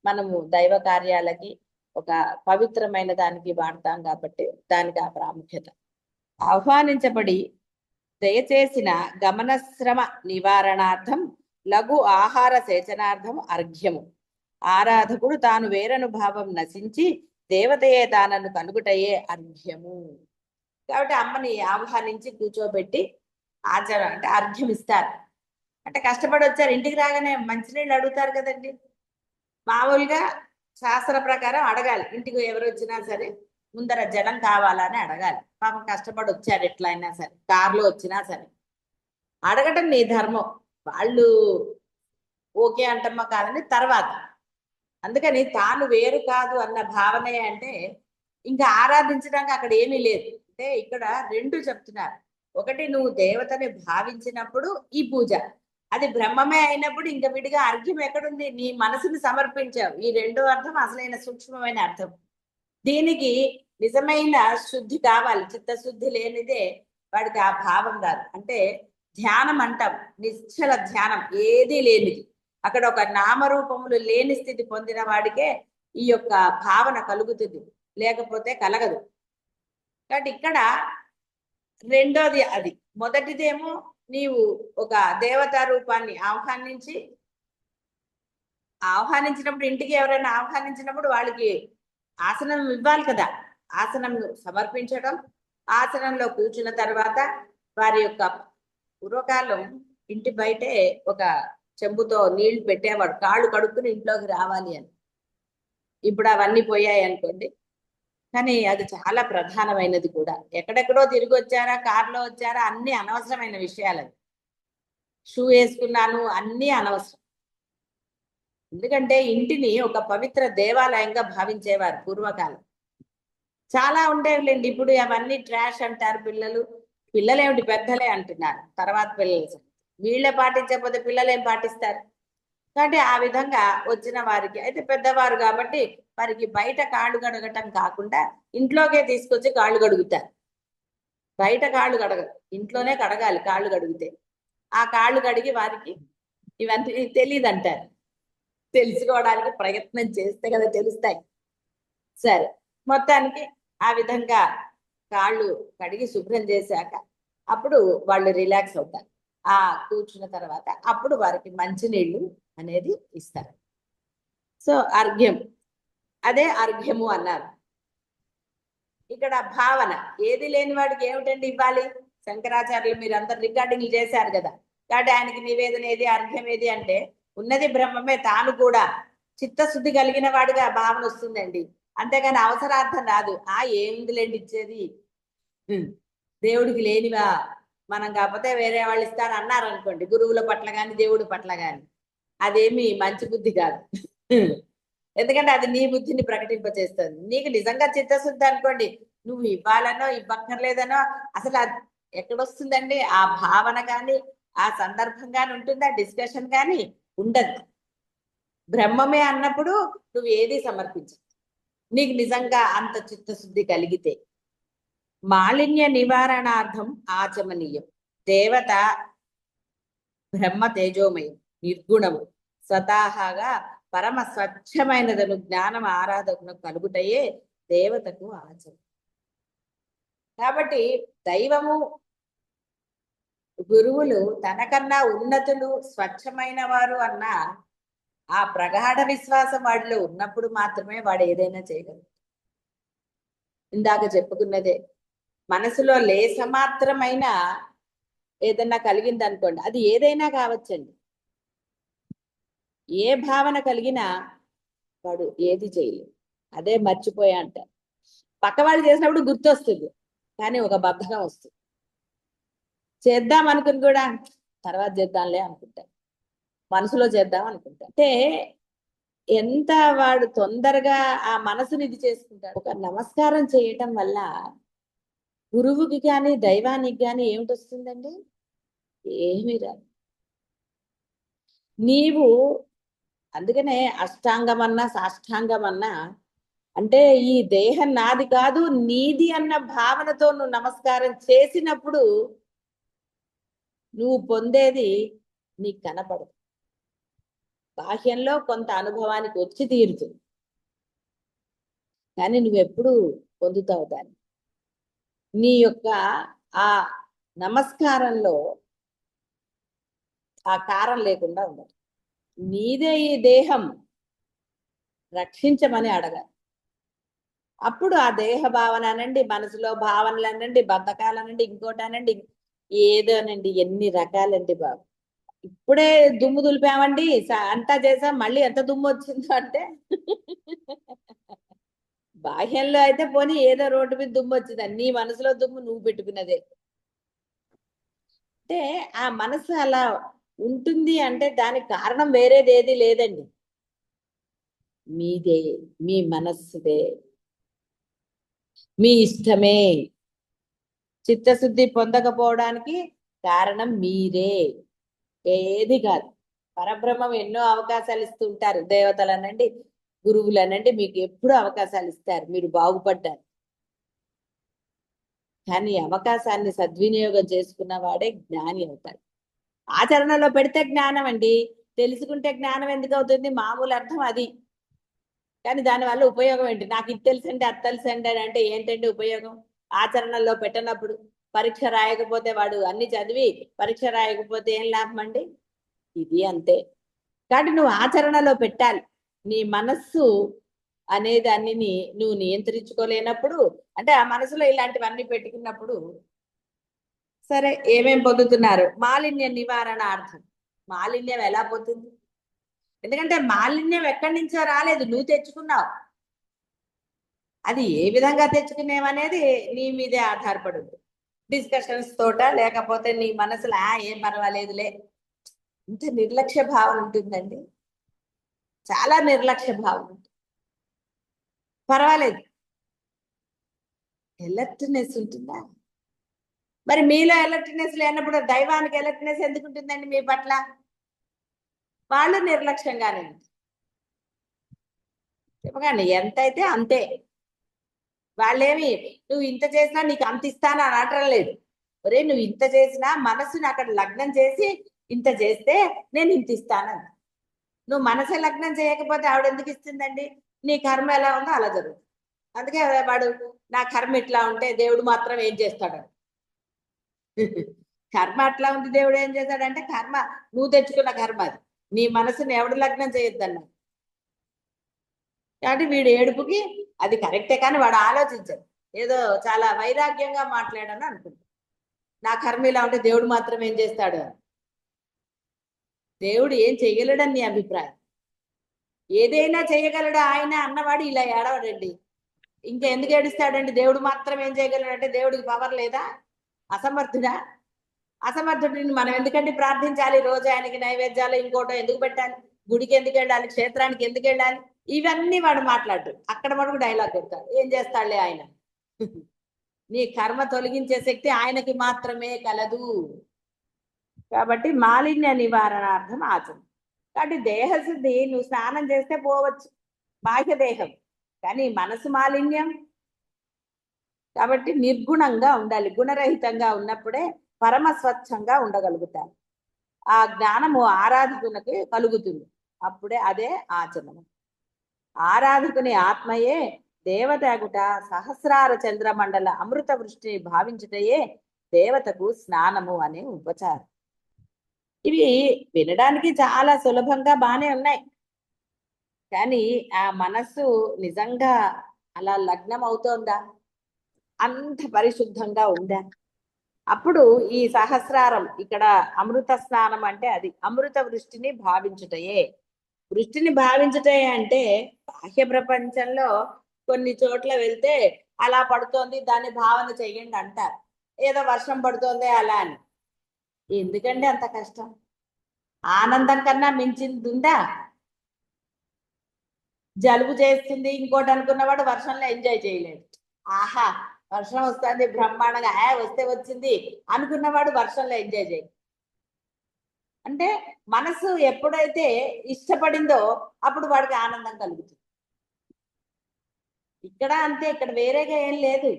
మనము దైవ కార్యాలకి ఒక పవిత్రమైన దానికి వాడతాం కాబట్టి దానికి ఆ ప్రాముఖ్యత. ఆహ్వానించబడి దయచేసిన గమనశ్రమ నివారణార్థం లఘు ఆహార సేచనార్థం అర్ఘ్యము. ఆరాధకుడు తాను వేరనుభావం నశించి దేవతయే తానను కలుగుటయే అర్ఘ్యము. కాబట్టి అమ్మని ఆహ్వానించి కూర్చోబెట్టి ఆచారం అంటే అర్ఘ్యం ఇస్తారు. అంటే కష్టపడి వచ్చారు, ఇంటికి రాగానే మంచినీళ్ళు అడుగుతారు కదండి. మామూలుగా శాస్త్ర ప్రకారం అడగాలి. ఇంటికి ఎవరు వచ్చినా సరే ముందర జలం కావాలని అడగాలి. పాపం కష్టపడి వచ్చారు, ఎట్లా అయినా సరే కారులో వచ్చినా సరే అడగటం నీ ధర్మం. వాళ్ళు ఓకే అంటమ్మా కాదని తర్వాత. అందుకని తాను వేరు కాదు అన్న భావనే. అంటే ఇంకా ఆరాధించడానికి అక్కడ ఏమీ లేదు. అంటే ఇక్కడ 2 చెప్తున్నారు. ఒకటి నువ్వు దేవతని భావించినప్పుడు ఈ పూజ, అది బ్రహ్మమే అయినప్పుడు ఇంకా విడిగా అర్ఘ్యం ఎక్కడుంది, నీ మనసుని సమర్పించావు. ఈ రెండో అర్థం అసలైన సూక్ష్మమైన అర్థం. దీనికి నిజమైన శుద్ధి కావాలి, చిత్తశుద్ధి లేనిదే వాడికి ఆ భావం రాదు. అంటే ధ్యానం అంటాం, నిశ్చల ధ్యానం, ఏదీ లేనిది, అక్కడ ఒక నామరూపములు లేని స్థితి పొందిన వాడికే ఈ యొక్క భావన కలుగుతుంది, లేకపోతే కలగదు. కాబట్టి ఇక్కడ రెండోది అది. మొదటిదేమో నీవు ఒక దేవతా రూపాన్ని ఆహ్వానించినప్పుడు, ఇంటికి ఎవరైనా ఆహ్వానించినప్పుడు వాళ్ళకి ఆసనం ఇవ్వాలి కదా. ఆసనం సమర్పించడం, ఆసనంలో కూర్చున్న తర్వాత వారి యొక్క పూర్వకాలం ఇంటి బయటే ఒక చెంబుతో నీళ్లు పెట్టేవాడు, కాళ్ళు కడుక్కుని ఇంట్లోకి రావాలి అని. ఇప్పుడు అవన్నీ పోయాయి అనుకోండి, కానీ అది చాలా ప్రధానమైనది కూడా. ఎక్కడెక్కడో తిరిగి వచ్చారా, కారులో వచ్చారా, అన్ని అనవసరమైన విషయాలు. అది షూ వేసుకున్నాను, అన్నీ అనవసరం. ఎందుకంటే ఇంటిని ఒక పవిత్ర దేవాలయంగా భావించేవారు పూర్వకాలం. చాలా ఉండేవిలేండి, ఇప్పుడు అవన్నీ ట్రాష్ అంటారు. పిల్లలేమిటి, పెద్దలే అంటున్నారు తర్వాత పిల్లలు. వీళ్ళే పాటించకపోతే పిల్లలు ఏం పాటిస్తారు? కాబట్టి ఆ విధంగా వచ్చిన వారికి అయితే పెద్దవారు కాబట్టి వారికి బయట కాళ్ళు కడగటం కాకుండా ఇంట్లోకే తీసుకొచ్చి కాళ్ళు కడుగుతారు. బయట కాళ్ళు కడగరు, ఇంట్లోనే కడగాలి కాళ్ళు కడిగితే. ఆ కాళ్ళు కడిగి వారికి ఇవన్నీ తెలియదు అంటారు. తెలుసుకోవడానికి ప్రయత్నం చేస్తే కదా తెలుస్తాయి. సరే, మొత్తానికి ఆ విధంగా కాళ్ళు కడిగి శుభ్రం చేశాక అప్పుడు వాళ్ళు రిలాక్స్ అవుతారు. ఆ కూర్చున్న తర్వాత అప్పుడు వారికి మంచినీళ్ళు అనేది ఇస్తారు. సో అర్ఘ్యం, అదే అర్ఘ్యము అన్నారు. ఇక్కడ భావన, ఏది లేని వాడికి ఏమిటండి ఇవ్వాలి? శంకరాచార్యులు మీరందరు రికార్డింగ్లు చేశారు కదా, కాబట్టి ఆయనకి నివేదన ఏది, అర్ఘ్యం ఏది అంటే ఉన్నది బ్రహ్మమే, తాను కూడా చిత్తశుద్ధి కలిగిన వాడిగా భావన వస్తుందండి. అంతేగాని అవసరార్థం రాదు. ఏముందిలేండి ఇచ్చేది, దేవుడికి లేనివా, మనం కాకపోతే వేరే వాళ్ళు ఇస్తారు అన్నారు అనుకోండి, గురువుల పట్ల కానీ దేవుడి పట్ల కానీ, అదేమి మంచి బుద్ధి కాదు. ఎందుకంటే అది నీ బుద్ధిని ప్రకటింపచేస్తుంది. నీకు నిజంగా చిత్తశుద్ధి అనుకోండి, నువ్వు ఇవ్వాలనో ఇవ్వక్కర్లేదనో అసలు ఎక్కడొస్తుందండి ఆ భావన కానీ, ఆ సందర్భం కానీ ఉంటుందా? డిస్కషన్ కానీ ఉండదు. బ్రహ్మమే అన్నప్పుడు నువ్వు ఏది సమర్పించు, నీకు నిజంగా అంత చిత్తశుద్ధి కలిగితే. మాలిన్య నివారణార్థం ఆచమనీయం. దేవత బ్రహ్మ తేజోమయం, నిర్గుణము, స్వతహాగా పరమ స్వచ్ఛమైనదను జ్ఞానం ఆరాధకును కలుగుటయే దేవతకు ఆచరణ. కాబట్టి దైవము, గురువులు తనకన్నా ఉన్నతులు, స్వచ్ఛమైన వారు అన్న ఆ ప్రగాఢ విశ్వాసం వాడిలో ఉన్నప్పుడు మాత్రమే వాడు ఏదైనా చేయగలడు. ఇందాక చెప్పుకున్నదే, మనసులో లేసమాత్రమైన ఏదన్నా కలిగింది అనుకోండి, అది ఏదైనా కావచ్చండి, ఏ భావన కలిగినా వాడు ఏది చేయలేదు. అదే మర్చిపోయా అంటారు. పక్క వాళ్ళు చేసినప్పుడు గుర్తొస్తుంది, కానీ ఒక బద్ధకం వస్తుంది. చేద్దాం అనుకుని కూడా తర్వాత చేద్దాంలే అనుకుంటా, మనసులో చేద్దాం అనుకుంటా. అంటే ఎంత వాడు తొందరగా ఆ మనసుని ఇది చేసుకుంటాడు. ఒక నమస్కారం చేయటం వల్ల గురువుకి కానీ దైవానికి కానీ ఏమిటి వస్తుందండి? ఏమీ రాదు. నీవు అందుకనే అష్టాంగమన్నా సాష్టాంగమన్నా అంటే ఈ దేహం నాది కాదు నీది అన్న భావనతో నువ్వు నమస్కారం చేసినప్పుడు నువ్వు పొందేది నీకు కనపడదు. బాహ్యంలో కొంత అనుభవానికి వచ్చి తీరుతుంది, కానీ నువ్వెప్పుడు పొందుతావు దాన్ని. నీ యొక్క ఆ నమస్కారంలో ఆ కారం లేకుండా ఉండదు. నీదే ఈ దేహం, రక్షించమని అడగాలి. అప్పుడు ఆ దేహ భావన అనండి, మనసులో భావనలు అనండి, బద్ధకాలు అనండి, ఇంకోటి అనండి, ఏదోనండి, ఎన్ని రకాలండి బాబు. ఇప్పుడే దుమ్ము దులిపామండి, అంతా చేసాం, మళ్ళీ ఎంత దుమ్ము వచ్చిందో అంటే బాహ్యంలో అయితే పోనీ ఏదో రోడ్డు మీద దుమ్ము వచ్చిందని, నీ మనసులో దుమ్ము నువ్వు పెట్టుకున్నదే. అంటే ఆ మనసు అలా ఉంటుంది అంటే దానికి కారణం వేరేది ఏది లేదండి, మీదే, మీ మనస్సుదే, మీ ఇష్టమే. చిత్తశుద్ధి పొందకపోవడానికి కారణం మీరే, ఏది కాదు. పరబ్రహ్మం ఎన్నో అవకాశాలు ఇస్తూ ఉంటారు. దేవతలనండి, గురువులనండి, మీకు ఎప్పుడూ అవకాశాలు ఇస్తారు, మీరు బాగుపడ్డారు. కానీ అవకాశాన్ని సద్వినియోగం చేసుకున్న వాడే జ్ఞాని అవుతాడు. ఆచరణలో పెడితే జ్ఞానం అండి, తెలుసుకుంటే జ్ఞానం ఎందుకు అవుతుంది? మామూలు అర్థం అది. కానీ దానివల్ల ఉపయోగం ఏంటి? నాకు ఇది తెలుసండి, అది తెలుసండి అని అంటే ఏంటండి ఉపయోగం? ఆచరణలో పెట్టనప్పుడు పరీక్ష రాయకపోతే, వాడు అన్ని చదివి పరీక్ష రాయకపోతే ఏం లాభం అండి? ఇది అంతే. కాబట్టి నువ్వు ఆచరణలో పెట్టాలి. నీ మనస్సు అనే దానిని నువ్వు నియంత్రించుకోలేనప్పుడు, అంటే ఆ మనసులో ఇలాంటివన్నీ పెట్టుకున్నప్పుడు, సరే ఏమేం పొందుతున్నారు? మాలిన్య నివారణార్థం. మాలిన్యం ఎలా పోతుంది? ఎందుకంటే మాలిన్యం ఎక్కడి నుంచో రాలేదు, నువ్వు తెచ్చుకున్నావు. అది ఏ విధంగా తెచ్చుకునేవనేది నీ మీదే ఆధారపడి ఉంది. డిస్కషన్స్ తోట, లేకపోతే నీ మనసులో ఏం పర్వాలేదులే, ఇంత నిర్లక్ష్య భావన ఉంటుందండి, చాలా నిర్లక్ష్య భావన ఉంటుంది. పర్వాలేదు, ఎలర్ట్నెస్ ఉంటుందా? మరి మీలో ఎలర్ట్నెస్ లేనప్పుడు దైవానికి ఎలర్ట్నెస్ ఎందుకు ఉంటుందండి మీ పట్ల? వాళ్ళు నిర్లక్ష్యంగానే ఉంటుంది. చెప్పకండి, ఎంతైతే అంతే. వాళ్ళేమి నువ్వు ఇంత చేసినా నీకు అంత ఇస్తాను అని అనటం లేదు. ఒరే, నువ్వు ఇంత చేసినా మనసుని అక్కడ లగ్నం చేసి ఇంత చేస్తే నేను ఇంత ఇస్తానని. నువ్వు మనసే లగ్నం చేయకపోతే ఆవిడ ఎందుకు ఇస్తుందండి? నీ కర్మ ఎలా ఉందో అలా జరుగుతుంది. అందుకే వాడు నా కర్మ ఇట్లా ఉంటే దేవుడు మాత్రం ఏం చేస్తాడు? కర్మ అట్లా ఉంది, దేవుడు ఏం చేశాడంటే, కర్మ నువ్వు తెచ్చుకున్న కర్మ అది. నీ మనసుని ఎవడు లగ్నం చేయొద్దన్నా. కాబట్టి వీడు ఏడుపుకి అది కరెక్టే, కానీ వాడు ఆలోచించడు. ఏదో చాలా వైరాగ్యంగా మాట్లాడని అనుకుంటాడు. నా కర్మ ఇలా ఉంటే దేవుడు మాత్రం ఏం చేస్తాడు? దేవుడు ఏం చెయ్యలేడని నీ అభిప్రాయం. ఏదైనా చేయగలడు ఆయన అన్నవాడు ఇలా ఏడవడండి. ఇంకా ఎందుకు ఏడుస్తాడండి? దేవుడు మాత్రం ఏం చేయగలడంటే దేవుడికి పవర్ లేదా? అసమర్థుడా? అసమర్థుడిని మనం ఎందుకంటే ప్రార్థించాలి? రోజు ఆయనకి నైవేద్యాలు ఇంకోటో ఎందుకు పెట్టాలి? గుడికి ఎందుకు వెళ్ళాలి? క్షేత్రానికి ఎందుకు వెళ్ళాలి? ఇవన్నీ వాడు మాట్లాడు. అక్కడ మటుకు డైలాగ్ కొడతాడు, ఏం చేస్తాడులే ఆయన. నీ కర్మ తొలగించే శక్తి ఆయనకి మాత్రమే కలదు. కాబట్టి మాలిన్య నివారణార్థం ఆచరణ. కాబట్టి దేహశుద్ధి నువ్వు స్నానం చేస్తే పోవచ్చు, బాహ్య దేహం. కానీ మనసు మాలిన్యం కాబట్టి నిర్గుణంగా ఉండాలి. గుణరహితంగా ఉన్నప్పుడే పరమ స్వచ్ఛంగా ఉండగలుగుతారు. ఆ జ్ఞానము ఆరాధకునికి కలుగుతుంది. అప్పుడే అదే ఆచరణ. ఆరాధకుని ఆత్మయే దేవతగుట సహస్రార చంద్రమండల అమృత వృష్టిని భావించుటయే దేవతకు స్నానము అనే ఉపచారం. ఇవి వినడానికి చాలా సులభంగా బానే ఉన్నాయి, కానీ ఆ మనస్సు నిజంగా అలా లగ్నం అవుతోందా? అంత పరిశుద్ధంగా ఉందా? అప్పుడు ఈ సహస్రారం, ఇక్కడ అమృత స్నానం అంటే అది అమృత వృష్టిని భావించుటయే. వృష్టిని భావించుటయే అంటే బాహ్య ప్రపంచంలో కొన్ని చోట్ల వెళ్తే అలా పడుతోంది, దాన్ని భావన చెయ్యండి అంటారు. ఏదో వర్షం పడుతోంది అలా అని. ఎందుకండి అంత కష్టం? ఆనందం కన్నా మించింది ఉందా? జలుబు చేస్తుంది ఇంకోటి అనుకున్నవాడు వర్షంలో ఎంజాయ్ చేయలేడు. ఆహా, వర్షం వస్తుంది బ్రహ్మాండంగా, వస్తే వచ్చింది అనుకున్నవాడు వర్షంలో ఎంజాయ్ చేయడు. అంటే మనసు ఎప్పుడైతే ఇష్టపడిందో అప్పుడు వాడికి ఆనందం కలుగుతుంది. ఇక్కడ అంతే, ఇక్కడ వేరేగా ఏం లేదు.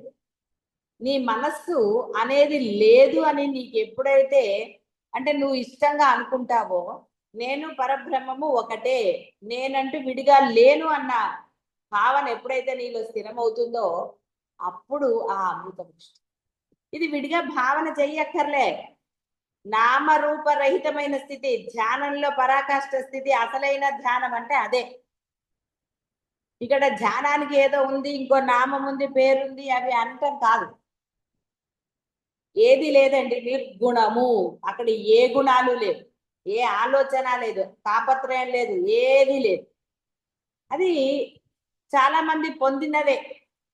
నీ మనస్సు అనేది లేదు అని నీకు ఎప్పుడైతే, అంటే నువ్వు ఇష్టంగా అనుకుంటావో, నేను పరబ్రహ్మము ఒకటే, నేనంటూ విడిగా లేను అన్న భావన ఎప్పుడైతే నీలో స్థిరమవుతుందో అప్పుడు ఆ అమృత వృష్టి. ఇది విడిగా భావన చెయ్యక్కర్లే. నామరూపరహితమైన స్థితి, ధ్యానంలో పరాకాష్ఠ స్థితి. అసలైన ధ్యానం అంటే అదే. ఇక్కడ ధ్యానానికి ఏదో ఉంది, ఇంకో నామం ఉంది, పేరుంది, అవి అనటం కాదు. ఏది లేదండి, నిర్గుణము. అక్కడ ఏ గుణాలు లేవు, ఏ ఆలోచన లేదు, తాపత్రయం లేదు, ఏది లేదు. అది చాలా మంది పొందినదే.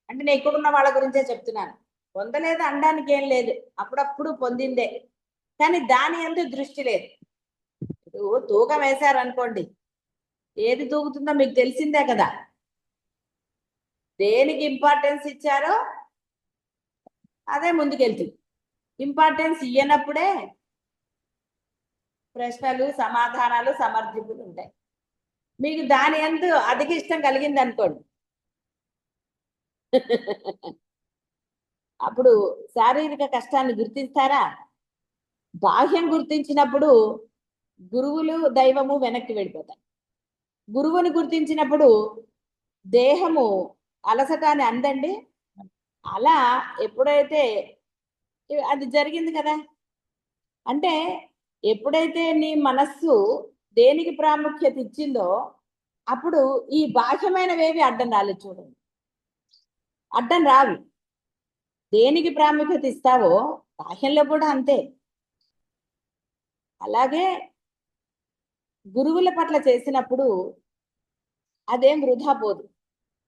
అంటే నేను ఇక్కడున్న వాళ్ళ గురించే చెప్తున్నాను. పొందలేదు అనడానికి ఏం లేదు, అప్పుడప్పుడు పొందిందే. కానీ దాని అందు దృష్టి లేదు. ఇప్పుడు తూకం వేశారనుకోండి, ఏది తూగుతుందో మీకు తెలిసిందే కదా. దేనికి ఇంపార్టెన్స్ ఇచ్చారో అదే ముందుకెళ్తుంది. ఇంపార్టెన్స్ ఇయ్యనప్పుడే ప్రశ్నలు సమాధానాలు సమర్థింపులు ఉంటాయి. మీకు దాని యందు అధిక ఇష్టం కలిగింది అనుకోండి అప్పుడు శారీరక కష్టాన్ని గుర్తిస్తారా? బాహ్యం గుర్తించినప్పుడు గురువులు దైవము వెనక్కి వెళ్ళిపోతాయి. గురువుని గుర్తించినప్పుడు దేహము అలసట అని అందండి. అలా ఎప్పుడైతే అది జరిగింది కదా, అంటే ఎప్పుడైతే నీ మనస్సు దేనికి ప్రాముఖ్యత ఇచ్చిందో అప్పుడు ఈ బాహ్యమైనవేవి అడ్డం రాలేదు. చూడండి, అడ్డం రావు. దేనికి ప్రాముఖ్యత ఇస్తావో బాహ్యంలో కూడా అంతే. అలాగే గురువుల పట్ల చేసినప్పుడు అదేం వృధా పోదు.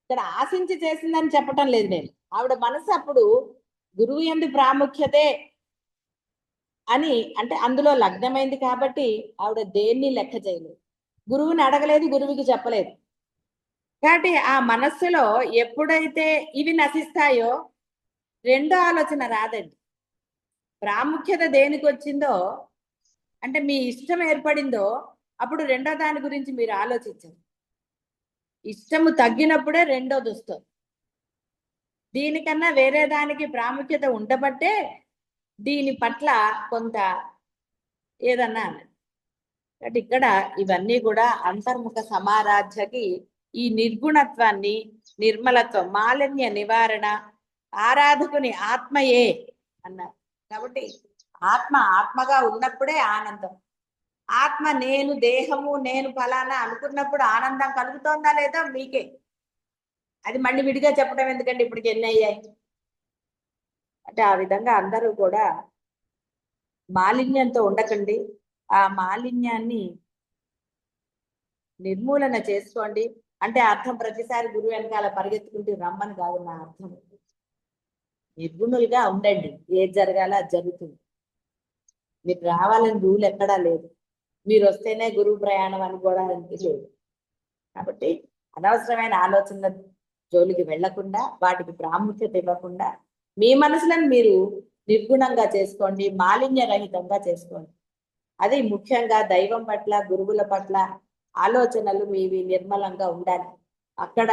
ఇక్కడ ఆశించి చేసిందని చెప్పటం లేదు నేను. ఆవిడ మనసు అప్పుడు గురువు యందు ప్రాముఖ్యతే అని, అంటే అందులో లగ్నమైంది కాబట్టి ఆవిడ దేన్ని లెక్క చేయలేదు, గురువుని అడగలేదు, గురువుకి చెప్పలేదు. కాబట్టి ఆ మనస్సులో ఎప్పుడైతే ఇవి నశిస్తాయో రెండో ఆలోచన రాదండి. ప్రాముఖ్యత దేనికి వచ్చిందో, అంటే మీ ఇష్టం ఏర్పడిందో అప్పుడు రెండో దాని గురించి మీరు ఆలోచించండి. ఇష్టము తగ్గినప్పుడే రెండోది వస్తుంది. దీనికన్నా వేరే దానికి ప్రాముఖ్యత ఉండబట్టే దీని పట్ల కొంత ఏదన్నా అంటే ఇక్కడ ఇవన్నీ కూడా అంతర్ముఖ సమారాధ్యకి ఈ నిర్గుణత్వాన్ని, నిర్మలత్వం, మాలిన్య నివారణ, ఆరాధకుని ఆత్మయే అన్నారు. కాబట్టి ఆత్మగా ఉన్నప్పుడే ఆనందం. ఆత్మ నేను దేహము నేను ఫలానా అనుకున్నప్పుడు ఆనందం కలుగుతోందా లేదా మీకే. అది మళ్ళీ విడిగా చెప్పడం ఎందుకంటే ఇప్పటికి ఎన్ని అయ్యాయి. అంటే ఆ విధంగా అందరూ కూడా మాలిన్యంతో ఉండకండి. ఆ మాలిన్యాన్ని నిర్మూలన చేసుకోండి. అంటే అర్థం ప్రతిసారి గురువు వెనకాల పరిగెత్తుకుంటూ రమ్మని కాదు నా అర్థం. నిర్గుణులుగా ఉండండి, ఏది జరగాల అది జరుగుతుంది. మీరు రావాలని రూల్ ఎక్కడా లేదు. మీరు వస్తేనే గురువు ప్రయాణం అని కూడా లేదు. కాబట్టి అనవసరమైన ఆలోచనల జోలికి వెళ్లకుండా, వాటికి ప్రాముఖ్యత ఇవ్వకుండా మీ మనసులను మీరు నిర్గుణంగా చేసుకోండి, మాలిన్య రహితంగా చేసుకోండి. అది ముఖ్యంగా దైవం పట్ల, గురువుల పట్ల ఆలోచనలు మీవి నిర్మలంగా ఉండాలి. అక్కడ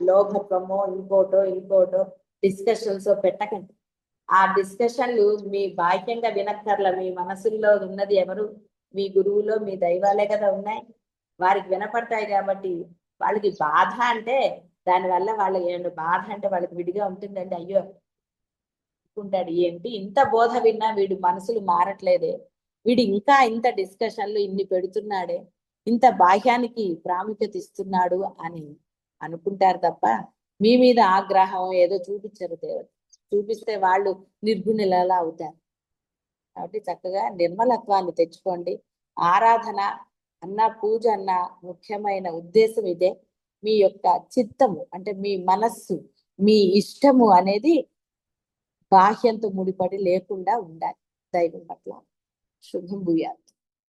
లోభత్వమో ఇంకోటో డిస్కషన్స్ పెట్టకండి. ఆ డిస్కషన్లు మీ బాహ్యంగా వినక్కర్ల. మీ మనసుల్లో ఉన్నది ఎవరు? మీ గురువులో మీ దైవాలే కదా ఉన్నాయి. వారికి వినపడతాయి కాబట్టి వాళ్ళకి బాధ అంటే దానివల్ల వాళ్ళకి బాధ అంటే వాళ్ళకి విడిగా ఉంటుందండి. అయ్యో అనుకుంటాడు, ఏంటి ఇంత బోధ విన్నా వీడు మనసులు మారట్లేదే, వీడు ఇంకా ఇంత డిస్కషన్లు ఇన్ని పెడుతున్నాడే, ఇంత బాహ్యానికి ప్రాముఖ్యత ఇస్తున్నాడు అని అనుకుంటారు తప్ప మీ మీద ఆగ్రహం ఏదో చూపించరు. దేవత చూపిస్తే వాళ్ళు నిర్గుణులలా అవుతారు. కాబట్టి చక్కగా నిర్మలత్వాన్ని తెచ్చుకోండి. ఆరాధన అన్న, పూజ అన్న ముఖ్యమైన ఉద్దేశం ఇదే. మీ యొక్క చిత్తము అంటే మీ మనస్సు, మీ ఇష్టము అనేది బాహ్యంతో ముడిపడి లేకుండా ఉండాలి దైవం పట్ల. శుభం భూయాలు.